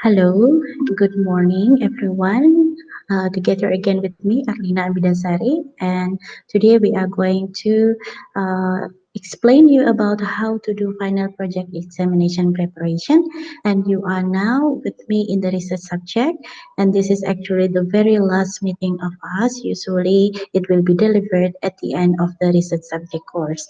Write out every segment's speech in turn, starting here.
Hello, good morning, everyone. Together again with me, Erlyna Abidasari, and today we are going to explain you about how to do final project examination preparation. And you are now with me in the research subject, and this is actually the very last meeting of us. Usually, it will be delivered at the end of the research subject course.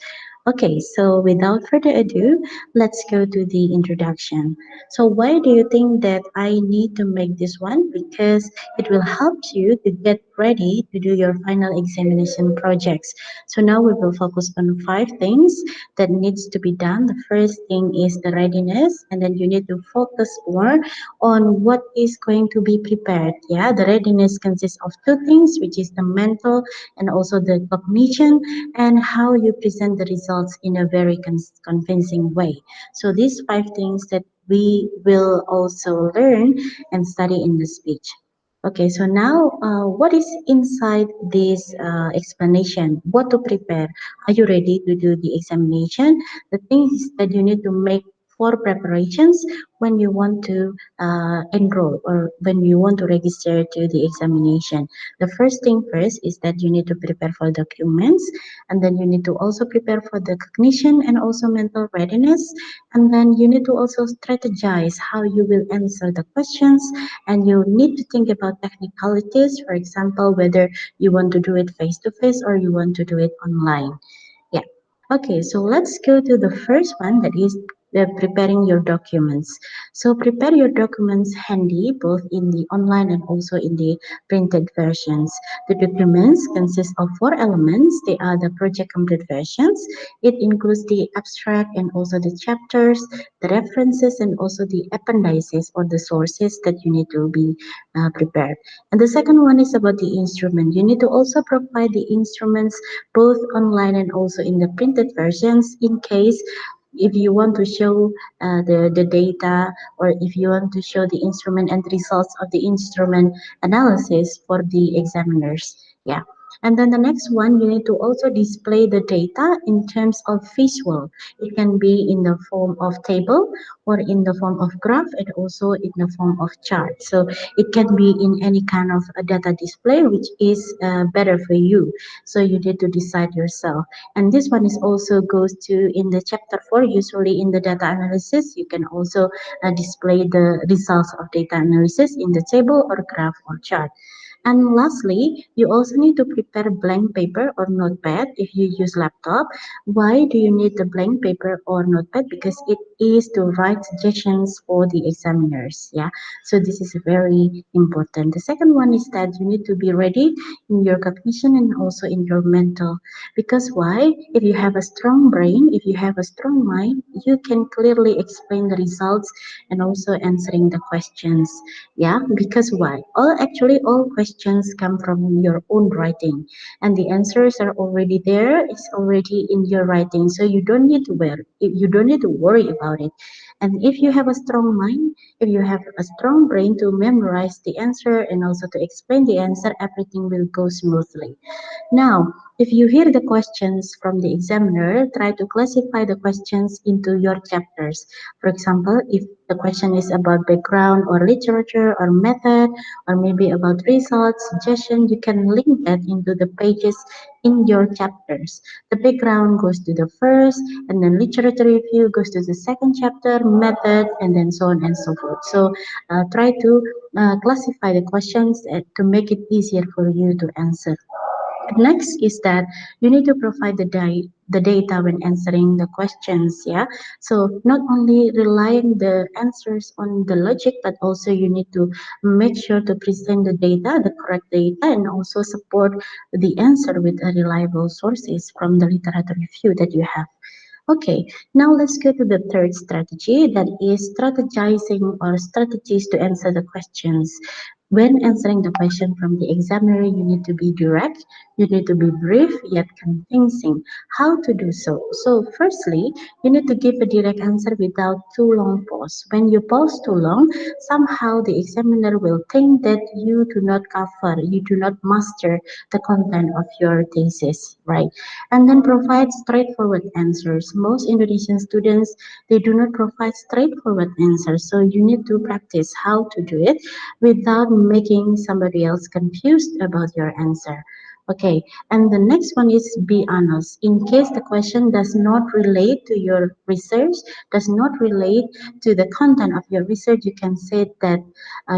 Okay, so without further ado, let's go to the introduction. So why do you think that I need to make this one? Because it will help you to get ready to do your final examination projects. So now we will focus on five things that needs to be done. The first thing is the readiness, and then you need to focus more on what is going to be prepared. Yeah, the readiness consists of two things, which is the mental and also the cognition, and how you present the results in a very convincing way. So these five things that we will also learn and study in the speech. Okay, so now what is inside this explanation? What to prepare? Are you ready to do the examination? The things that you need to make for preparations when you want to enroll or when you want to register to the examination. The first thing first is that you need to prepare for documents, and then you need to also prepare for the cognition and also mental readiness, and then you need to also strategize how you will answer the questions, and you need to think about technicalities, for example, whether you want to do it face to face or you want to do it online. Yeah. Okay, so let's go to the first one, that is preparing your documents. So prepare your documents handy both in the online and also in the printed versions. The documents consist of four elements. They are the project complete versions. It includes the abstract and also the chapters, the references, and also the appendices or the sources that you need to be prepared. And the second one is about the instrument. You need to also provide the instruments both online and also in the printed versions, in case if you want to show the data, or if you want to show the instrument and results of the instrument analysis for the examiners. Yeah. And then the next one, you need to also display the data in terms of visual. It can be in the form of table or in the form of graph and also in the form of chart. So it can be in any kind of a data display, which is better for you. So you need to decide yourself. And this one is also goes to in the chapter 4. Usually in the data analysis, you can also display the results of data analysis in the table or graph or chart. And lastly, you also need to prepare blank paper or notepad if you use laptop. Why do you need the blank paper or notepad? Because it is to write suggestions for the examiners. Yeah, so this is very important. The second one is that you need to be ready in your cognition and also in your mental. Because why? If you have a strong brain, if you have a strong mind, you can clearly explain the results and also answering the questions. Yeah, because why? All questions come from your own writing, and the answers are already there. It's already in your writing, so you don't need to worry about it. And if you have a strong mind, if you have a strong brain to memorize the answer and also to explain the answer, everything will go smoothly. Now, if you hear the questions from the examiner, try to classify the questions into your chapters. For example, if the question is about background or literature or method, or maybe about results, suggestion, you can link that into the pages in your chapters. The background goes to the first, and then literature review goes to the second chapter, method, and then so on and so forth. So try to classify the questions to make it easier for you to answer. Next is that you need to provide the data when answering the questions. Yeah, so not only relying the answers on the logic, but also you need to make sure to present the data, the correct data, and also support the answer with a reliable sources from the literature review that you have. Okay, now let's go to the third strategy, that is strategizing or strategies to answer the questions. When answering the question from the examiner, you need to be direct, you need to be brief yet convincing. How to do so? So, firstly, you need to give a direct answer without too long pause. When you pause too long, somehow the examiner will think that you do not cover, you do not master the content of your thesis, right? And then provide straightforward answers. Most Indonesian students, they do not provide straightforward answers, so you need to practice how to do it without making somebody else confused about your answer. Okay, and the next one is be honest. In case the question does not relate to your research, does not relate to the content of your research, you can say that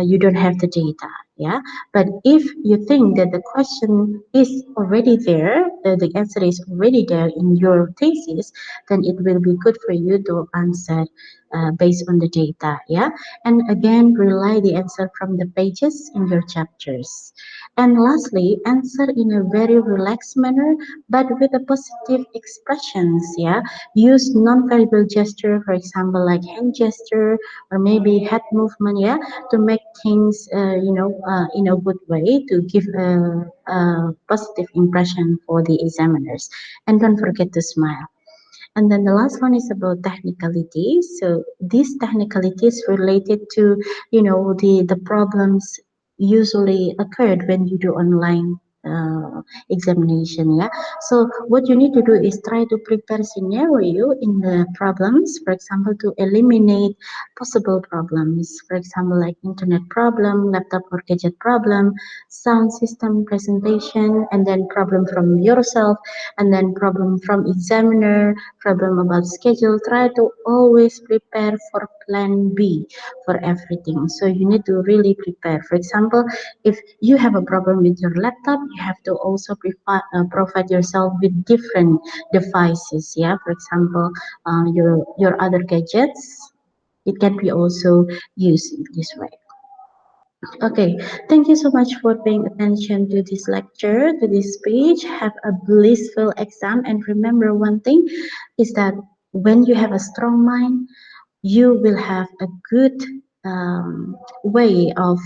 you don't have the data. Yeah, but if you think that the question is already there, the answer is already there in your thesis, then it will be good for you to answer based on the data. Yeah, and again, rely the answer from the pages in your chapters. And lastly, answer in a very relaxed manner, but with a positive expressions. Yeah, use non-verbal gesture, for example, like hand gesture or maybe head movement. Yeah, to make things, in a good way to give a positive impression for the examiners. And don't forget to smile. And then the last one is about technicalities. So these technicalities related to, the problems usually occurred when you do online examination. Yeah. So what you need to do is try to prepare scenario in the problems, for example, to eliminate possible problems. For example, like internet problem, laptop or gadget problem, sound system presentation, and then problem from yourself, and then problem from examiner, problem about schedule. Try to always prepare for plan B for everything. So you need to really prepare. For example, if you have a problem with your laptop, you have to also provide yourself with different devices. Yeah, for example, your other gadgets. It can be also used in this way. Okay, thank you so much for paying attention to this lecture, to this speech. Have a blissful exam, and remember one thing is that when you have a strong mind, you will have a good way of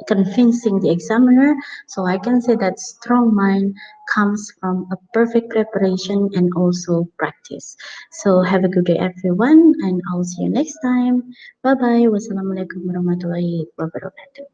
convincing the examiner. So I can say that strong mind comes from a perfect preparation and also practice. So have a good day, everyone, and I'll see you next time. Bye bye. Wassalamualaikum warahmatullahi wabarakatuh.